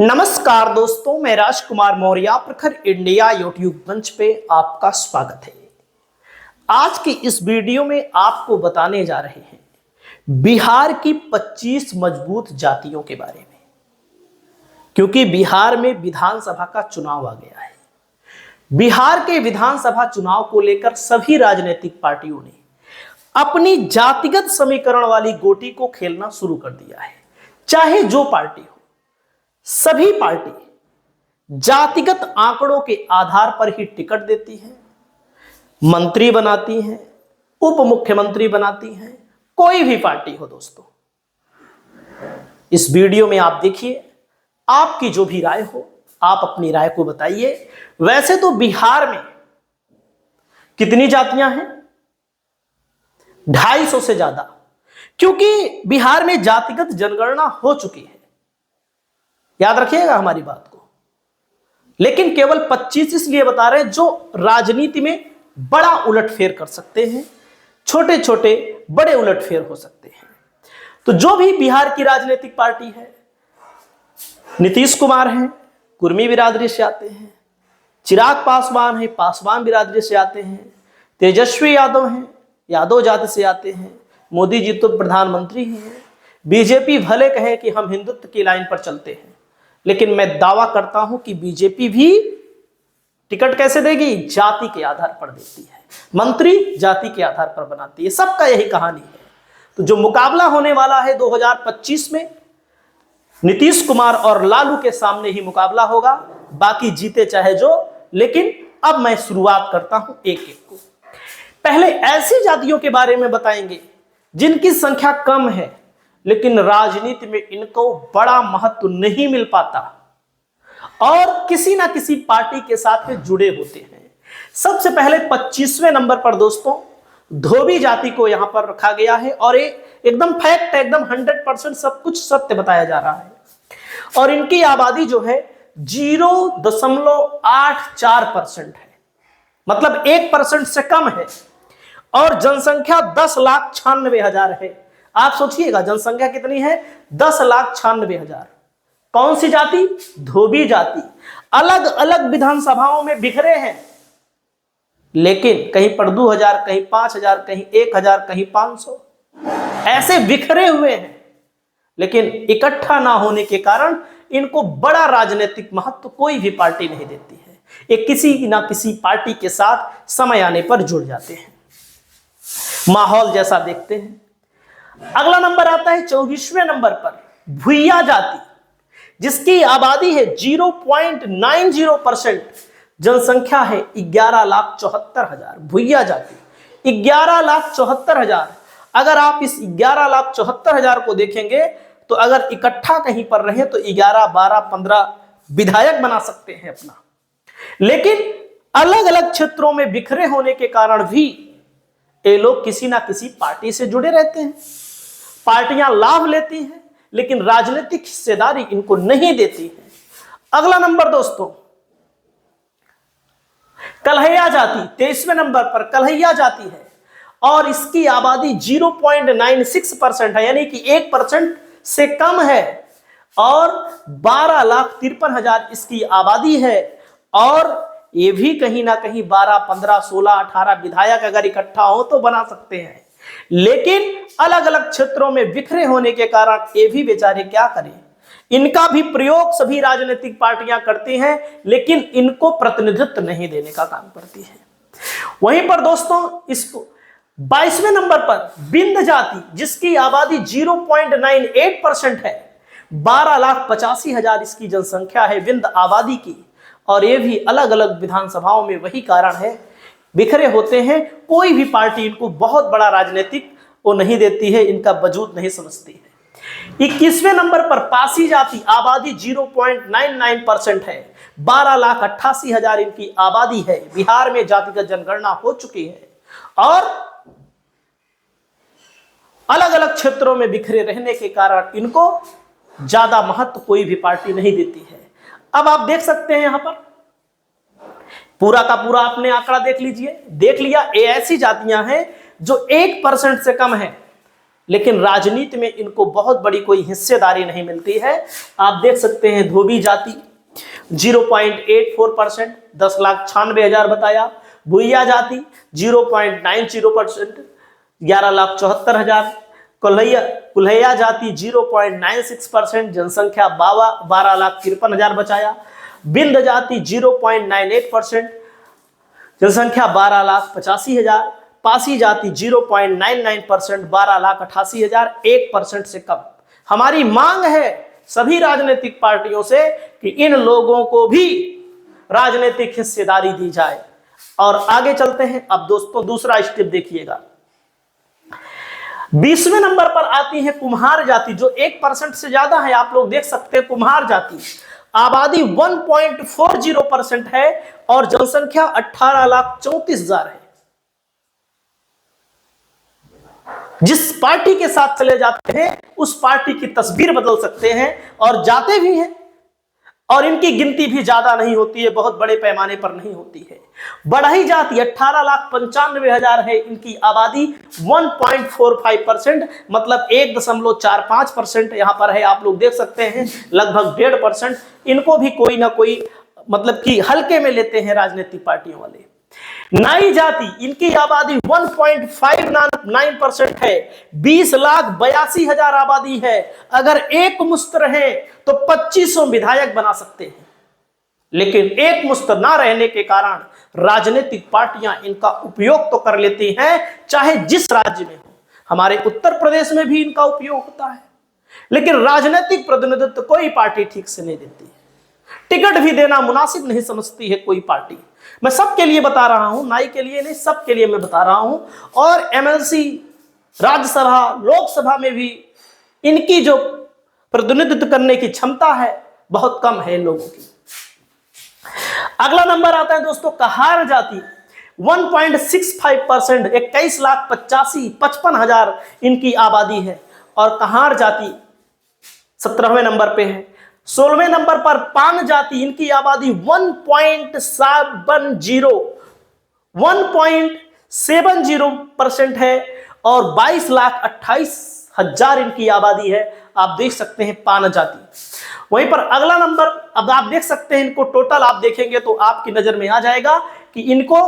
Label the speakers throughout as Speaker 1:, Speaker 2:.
Speaker 1: नमस्कार दोस्तों, मैं राजकुमार मौर्य प्रखर इंडिया यूट्यूब मंच पे आपका स्वागत है। आज की इस वीडियो में आपको बताने जा रहे हैं बिहार की 25 मजबूत जातियों के बारे में, क्योंकि बिहार में विधानसभा का चुनाव आ गया है। बिहार के विधानसभा चुनाव को लेकर सभी राजनीतिक पार्टियों ने अपनी जातिगत समीकरण वाली गोटी को खेलना शुरू कर दिया है। चाहे जो पार्टी हो, सभी पार्टी जातिगत आंकड़ों के आधार पर ही टिकट देती है, मंत्री बनाती है, उप मुख्यमंत्री बनाती है, कोई भी पार्टी हो। दोस्तों, इस वीडियो में आप देखिए, आपकी जो भी राय हो आप अपनी राय को बताइए। वैसे तो बिहार में कितनी जातियां हैं? 250 से ज्यादा, क्योंकि बिहार में जातिगत जनगणना हो चुकी है। याद रखिएगा हमारी बात को। लेकिन केवल 25 इसलिए बता रहे हैं जो राजनीति में बड़ा उलटफेर कर सकते हैं, छोटे छोटे बड़े उलटफेर हो सकते हैं। तो जो भी बिहार की राजनीतिक पार्टी है, नीतीश कुमार हैं, कुर्मी बिरादरी से आते हैं, चिराग पासवान है, पासवान बिरादरी से आते हैं, तेजस्वी यादव हैं, यादव जाति से आते हैं, मोदी जी तो प्रधानमंत्री ही हैं, बीजेपी भले कहे कि हम हिंदुत्व की लाइन पर चलते हैं, लेकिन मैं दावा करता हूं कि बीजेपी भी टिकट कैसे देगी? जाति के आधार पर देती है, मंत्री जाति के आधार पर बनाती है। सबका यही कहानी है। तो जो मुकाबला होने वाला है 2025 में, नीतीश कुमार और लालू के सामने ही मुकाबला होगा, बाकी जीते चाहे जो। लेकिन अब मैं शुरुआत करता हूं एक एक को। पहले ऐसी जातियों के बारे में बताएंगे जिनकी संख्या कम है, लेकिन राजनीति में इनको बड़ा महत्व नहीं मिल पाता और किसी ना किसी पार्टी के साथ में जुड़े होते हैं। सबसे पहले 25वें नंबर पर दोस्तों धोबी जाति को यहां पर रखा गया है, और एकदम फैक्ट, एकदम 100% सब कुछ सत्य बताया जा रहा है। और इनकी आबादी जो है 0.84% है, मतलब 1% से कम है, और जनसंख्या 10,96,000 है। आप सोचिएगा जनसंख्या कितनी है? 10,96,000। कौन सी जाति? धोबी जाति। अलग अलग विधानसभाओं में बिखरे हैं, लेकिन कहीं पर 2,000, कहीं 5,000, कहीं 1,000, कहीं 500, ऐसे बिखरे हुए हैं। लेकिन इकट्ठा ना होने के कारण इनको बड़ा राजनीतिक महत्व कोई भी पार्टी नहीं देती है। ये किसी ना किसी पार्टी के साथ समय आने पर जुड़ जाते हैं। माहौल जैसा देखते हैं। अगला नंबर आता है 24वें नंबर पर भुइया जाति, जिसकी आबादी है 0.90%, जनसंख्या है 11,74,000। भुइया जाति 11,74,000। अगर आप इस 11,74,000 को देखेंगे तो अगर इकट्ठा कहीं पर रहे तो 11, 12, 15 विधायक बना सकते हैं अपना। लेकिन अलग अलग क्षेत्रों में बिखरे होने के कारण भी ये लोग किसी ना किसी पार्टी से जुड़े रहते हैं। पार्टियां लाभ लेती हैं, लेकिन राजनीतिक हिस्सेदारी इनको नहीं देती है। अगला नंबर दोस्तों कल्हैया जाति, 23वें नंबर पर कल्हैया जाति है, और इसकी आबादी 0.96% है, यानी कि 1% से कम है, और 12,53,000 इसकी आबादी है। और ये भी कहीं ना कहीं 12, 15, 16, 18 विधायक अगर इकट्ठा हो तो बना सकते हैं। लेकिन अलग अलग क्षेत्रों में बिखरे होने के कारण ये भी बेचारे क्या करें। इनका भी प्रयोग सभी राजनीतिक पार्टियां करती हैं, लेकिन इनको प्रतिनिधित्व नहीं देने का काम करती है। वहीं पर दोस्तों इसको 22वें नंबर पर विंध्य जाति, जिसकी आबादी 0.98% है, 12,85,000 इसकी जनसंख्या है विंध्य आबादी की। और ये भी अलग अलग विधानसभाओं में वही कारण है, बिखरे होते हैं। कोई भी पार्टी इनको बहुत बड़ा राजनीतिक वो नहीं देती है, इनका वजूद नहीं समझती है। 21वें नंबर पर पासी जाति, आबादी 0.99% है, 12,88,000 इनकी आबादी है। बिहार में जातिगत जनगणना हो चुकी है, और अलग अलग क्षेत्रों में बिखरे रहने के कारण इनको ज्यादा महत्व कोई भी पार्टी नहीं देती है। अब आप देख सकते हैं यहां पर पूरा का पूरा आपने आंकड़ा देख लीजिए, देख लिया। ये ऐसी जातियां हैं जो 1% से कम है, लेकिन राजनीति में इनको बहुत बड़ी कोई हिस्सेदारी नहीं मिलती है। आप देख सकते हैं धोबी जाति 0.84%, 10,96,000 बताया। भुइया जाति 0.90%, 11,74,000। कुल्हैया जाति 0.96%, जनसंख्या 12,53,000 बचाया। बिंद जाति 0.98%, जनसंख्या 12,85,000। पासी जाति 0.99%, 12,88,000, 1% से कम। हमारी मांग है सभी राजनीतिक पार्टियों से कि इन लोगों को भी राजनीतिक हिस्सेदारी दी जाए। और आगे चलते हैं। अब दोस्तों दूसरा स्टेप देखिएगा। 20वें नंबर पर आती है कुम्हार जाति, जो 1% से ज्यादा है। आप लोग देख सकते हैं कुम्हार जाति, आबादी 1.40% है और जनसंख्या 18,34,000 है। जिस पार्टी के साथ चले जाते हैं उस पार्टी की तस्वीर बदल सकते हैं और जाते भी हैं। और इनकी गिनती भी ज्यादा नहीं होती है, बहुत बड़े पैमाने पर नहीं होती है। बढ़ई जाति 18,95,000 है, इनकी आबादी 1.45%, मतलब 1.45% यहां पर है। आप लोग देख सकते हैं लगभग 1.5%। इनको भी कोई ना कोई मतलब कि हल्के में लेते हैं राजनीतिक पार्टियों वाले। नाई जाति, इनकी आबादी 1.59% है, 20,82,000 आबादी है। अगर एक मुस्त रहे तो 2500 विधायक बना सकते हैं, लेकिन एक मुस्त ना रहने के कारण राजनीतिक पार्टियां इनका उपयोग तो कर लेती हैं, चाहे जिस राज्य में हो। हमारे उत्तर प्रदेश में भी इनका उपयोग होता है, लेकिन राजनीतिक प्रतिनिधित्व कोई पार्टी ठीक से नहीं देती है। टिकट भी देना मुनासिब नहीं समझती है कोई पार्टी। मैं सबके लिए बता रहा हूं, नाई के लिए नहीं, सबके लिए मैं बता रहा हूं। और एमएलसी, राज्यसभा, लोकसभा में भी इनकी जो प्रतिनिधित्व करने की क्षमता है बहुत कम है लोगों की। अगला नंबर आता है दोस्तों कहार जाति, 1.65%, 21,85,55,000 इनकी आबादी है। और कहार जाति 17वें नंबर पे है। 16वें नंबर पर पान जाति, इनकी आबादी 1.70% है और 22,28,000 इनकी आबादी है। आप देख सकते हैं पान जाति। वहीं पर अगला नंबर, अब आप देख सकते हैं इनको टोटल आप देखेंगे तो आपकी नजर में आ जाएगा कि इनको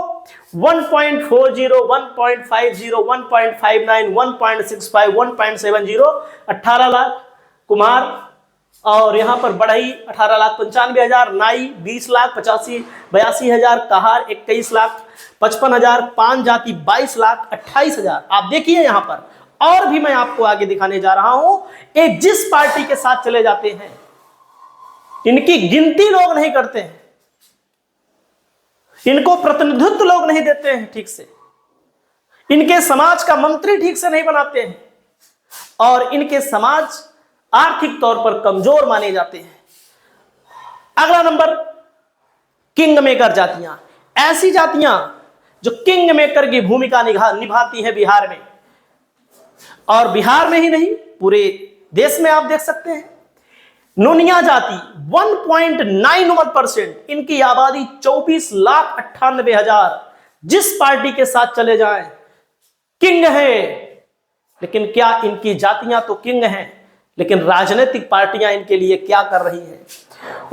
Speaker 1: 1.40, 1.50, 1.59, 1.65, 1.70, 18 लाख कुमार। और यहां पर बढ़ई 18,95,000, नाई 20,82,000, कहार 21,55,000, पान जाति 22,28,000। आप देखिए यहां पर, और भी मैं आपको आगे दिखाने जा रहा हूं। एक जिस पार्टी के साथ चले जाते हैं इनकी गिनती लोग नहीं करते हैं, इनको प्रतिनिधित्व लोग नहीं देते हैं ठीक से, इनके समाज का मंत्री ठीक से नहीं बनाते हैं और इनके समाज आर्थिक तौर पर कमजोर माने जाते हैं। अगला नंबर किंग मेकर जातियां, ऐसी जातियां जो किंग मेकर की भूमिका निभाती है बिहार में, और बिहार में ही नहीं पूरे देश में आप देख सकते हैं। नोनिया जाति 1.91%, इनकी आबादी 24,98,000। जिस पार्टी के साथ चले जाएं किंग है, लेकिन क्या इनकी जातियां तो किंग हैं, लेकिन राजनीतिक पार्टियां इनके लिए क्या कर रही हैं।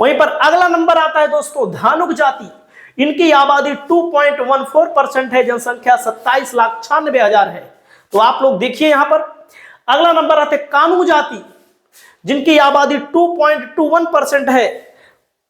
Speaker 1: वहीं पर अगला नंबर आता है दोस्तों धानुक जाति, इनकी आबादी 2.14% है, जनसंख्या 27,96,000 है। तो आप लोग देखिए यहां पर अगला नंबर आते कानू जाति, जिनकी आबादी 2.21% है,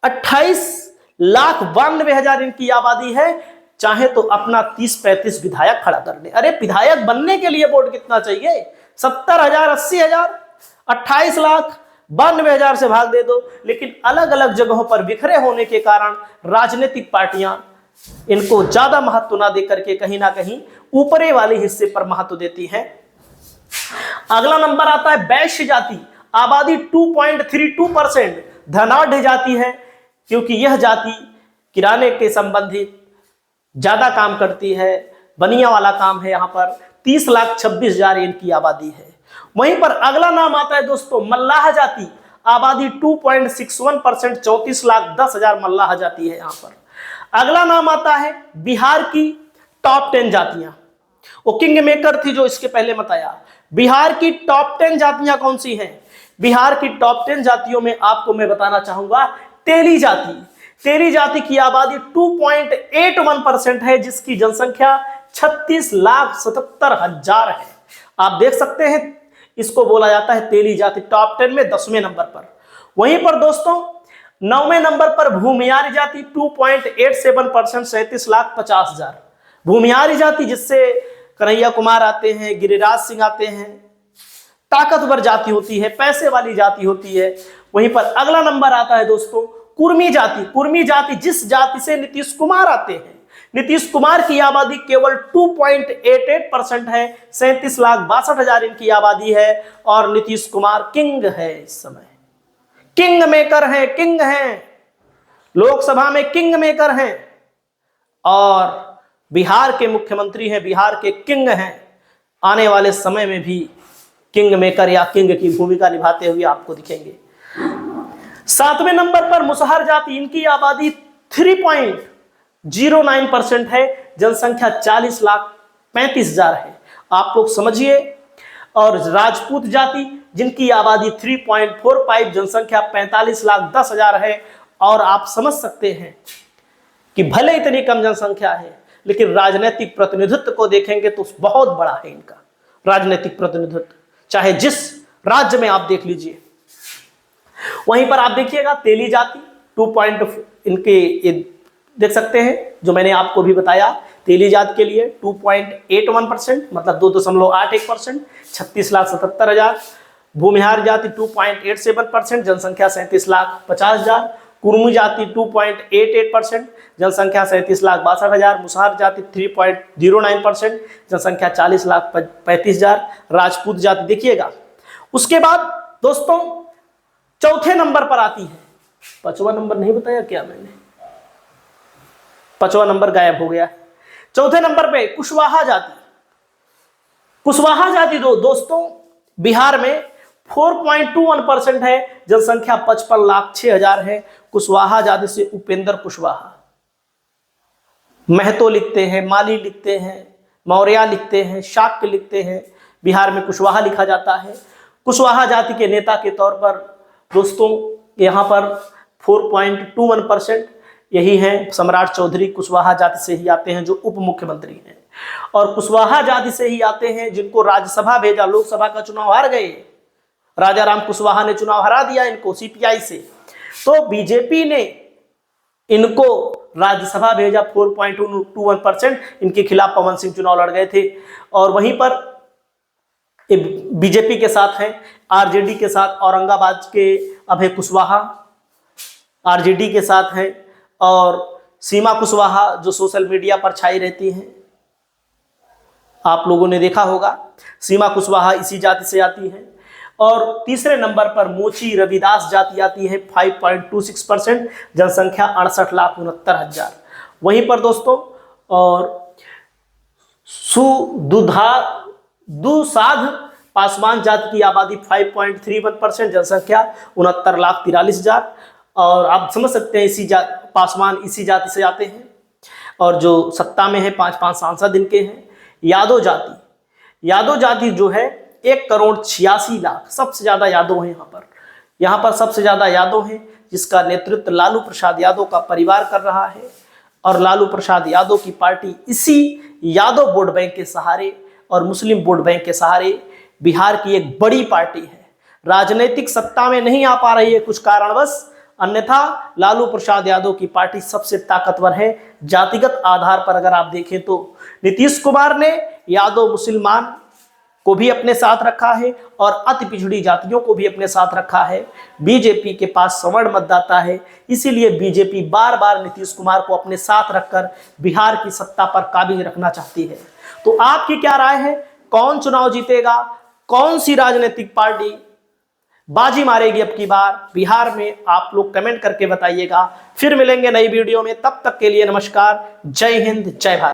Speaker 1: 28,92,000 इनकी आबादी है। चाहे तो अपना 30-35 विधायक खड़ा कर ले। अरे विधायक बनने के लिए वोट कितना चाहिए? 70,000, 80,000, 28,92,000 से भाग दे दो। लेकिन अलग अलग जगहों पर बिखरे होने के कारण राजनीतिक पार्टियां इनको ज्यादा महत्व ना दे करके कहीं ना कहीं ऊपरे वाले हिस्से पर महत्व देती हैं। अगला नंबर आता है वैश्य जाति, आबादी 2.32%, धनाढ़ जाति है, क्योंकि यह जाति किराने के संबंधित ज्यादा काम करती है, बनिया वाला काम है। यहां पर 30,26,000 इनकी आबादी है। वहीं पर अगला नाम आता है दोस्तों मल्लाह जाति, आबादी 2.61%, 34,10,000 मल्लाह जाति है यहां पर। अगला नाम आता है बिहार की टॉप 10 जातियां, वो किंग मेकर थी जो इसके पहले बताया। बिहार की टॉप 10 जातियां कौन सी हैं? बिहार की टॉप 10 जातियों में आपको मैं बताना चाहूंगा तेली जाति। तेली जाति की आबादी 2.81% है, जिसकी जनसंख्या 36,77,000 है। आप देख सकते हैं, इसको बोला जाता है तेली जाति। टॉप 10 में 10वें नंबर पर। वहीं पर दोस्तों 9वें नंबर पर भूमियारी जाति 2.87%, 37,50,000। भूमियारी जाति जिससे कन्हैया कुमार आते हैं, गिरिराज सिंह आते हैं, ताकतवर जाति होती है, पैसे वाली जाति होती है। वहीं पर अगला नंबर आता है दोस्तों कुर्मी जाति। कुर्मी जाति जिस जाति से नीतीश कुमार आते हैं। नीतीश कुमार की आबादी केवल 2.88% है, 37,62,000 इनकी आबादी है। और नीतीश कुमार किंग है, इस समय किंग मेकर है, किंग हैं, लोकसभा में किंग मेकर हैं और बिहार के मुख्यमंत्री हैं, बिहार के किंग हैं। आने वाले समय में भी किंग मेकर या किंग की भूमिका निभाते हुए आपको दिखेंगे। 7वें नंबर पर मुसहर जाति, इनकी आबादी 3.09% है, जनसंख्या 40,35,000 है। आप लोग समझिए। और राजपूत जाति जिनकी आबादी 3.45, जनसंख्या 45,10,000 है। और आप समझ सकते हैं कि भले इतनी कम जनसंख्या है, लेकिन राजनीतिक प्रतिनिधित्व को देखेंगे तो बहुत बड़ा है इनका राजनीतिक प्रतिनिधित्व, चाहे जिस राज्य में आप देख लीजिए। वहीं पर आप देखिएगा तेली जाति 2. इनके ये देख सकते हैं, जो मैंने आपको भी बताया, तेली जाति के लिए 2.81%, मतलब 2.81%, 36,77,000। भूमिहार जाति 2.87%, जनसंख्या 37,50,000। कुर्मी जाति 2.88%, जनसंख्या 37,62,000। मुसहर जाति 3.09%, जनसंख्या 40,35,000। राजपूत जाति देखिएगा। उसके बाद दोस्तों चौथे नंबर पर आती है, 5वां नंबर नहीं बताया क्या मैंने? 5वां नंबर गायब हो गया। चौथे नंबर पे कुशवाहा जाति। कुशवाहा जाति दोस्तों बिहार में 4.21% है, जनसंख्या 55,06,000 है। कुशवाहा जाति से उपेंद्र कुशवाहा, महतो लिखते हैं, माली लिखते हैं, मौर्य लिखते हैं, शाक्य लिखते हैं, बिहार में कुशवाहा लिखा जाता है। कुशवाहा जाति के नेता के तौर पर दोस्तों यहाँ पर 4.21% यही हैं सम्राट चौधरी। कुशवाहा जाति से ही आते हैं, जो उप मुख्यमंत्री हैं। और कुशवाहा जाति से ही आते हैं जिनको राज्यसभा भेजा, लोकसभा का चुनाव हार गए, राजा राम कुशवाहा ने चुनाव हरा दिया इनको सीपीआई से, तो बीजेपी ने इनको राज्यसभा भेजा। 4.21%, इनके खिलाफ पवन सिंह चुनाव लड़ गए थे। और वहीं पर बीजेपी के साथ हैं, आरजेडी के साथ औरंगाबाद के अभय कुशवाहा आरजेडी के साथ हैं। और सीमा कुशवाहा जो सोशल मीडिया पर छाई रहती हैं, आप लोगों ने देखा होगा, सीमा कुशवाहा इसी जाति से आती हैं। और तीसरे नंबर पर मोची रविदास जाति आती है, 5.26%, जनसंख्या 68,69,000। वहीं पर दोस्तों और दुसाध पासवान जाति की आबादी 5.31%, जनसंख्या 69,43,000। और आप समझ सकते हैं पासवान इसी जाति से आते हैं। और जो सत्ता में है 5 सांसद इनके हैं। यादव जाति जो है 1,86,00,000, सबसे ज्यादा यादव हैं यहाँ पर सबसे ज्यादा यादव हैं, जिसका नेतृत्व लालू प्रसाद यादव का परिवार कर रहा है। और लालू प्रसाद यादव की पार्टी इसी यादव वोट बैंक के सहारे और मुस्लिम वोट बैंक के सहारे बिहार की एक बड़ी पार्टी है। राजनीतिक सत्ता में नहीं आ पा रही है कुछ कारणवश, अन्यथा लालू प्रसाद यादव की पार्टी सबसे ताकतवर है। जातिगत आधार पर अगर आप देखें तो नीतीश कुमार ने यादव मुसलमान को भी अपने साथ रखा है और अति पिछड़ी जातियों को भी अपने साथ रखा है। बीजेपी के पास सवर्ण मतदाता है, इसीलिए बीजेपी बार बार नीतीश कुमार को अपने साथ रखकर बिहार की सत्ता पर काबिज रखना चाहती है। तो आपकी क्या राय है? कौन चुनाव जीतेगा? कौन सी राजनीतिक पार्टी बाजी मारेगी अब की बार बिहार में? आप लोग कमेंट करके बताइएगा। फिर मिलेंगे नई वीडियो में, तब तक के लिए नमस्कार, जय हिंद, जय भारत।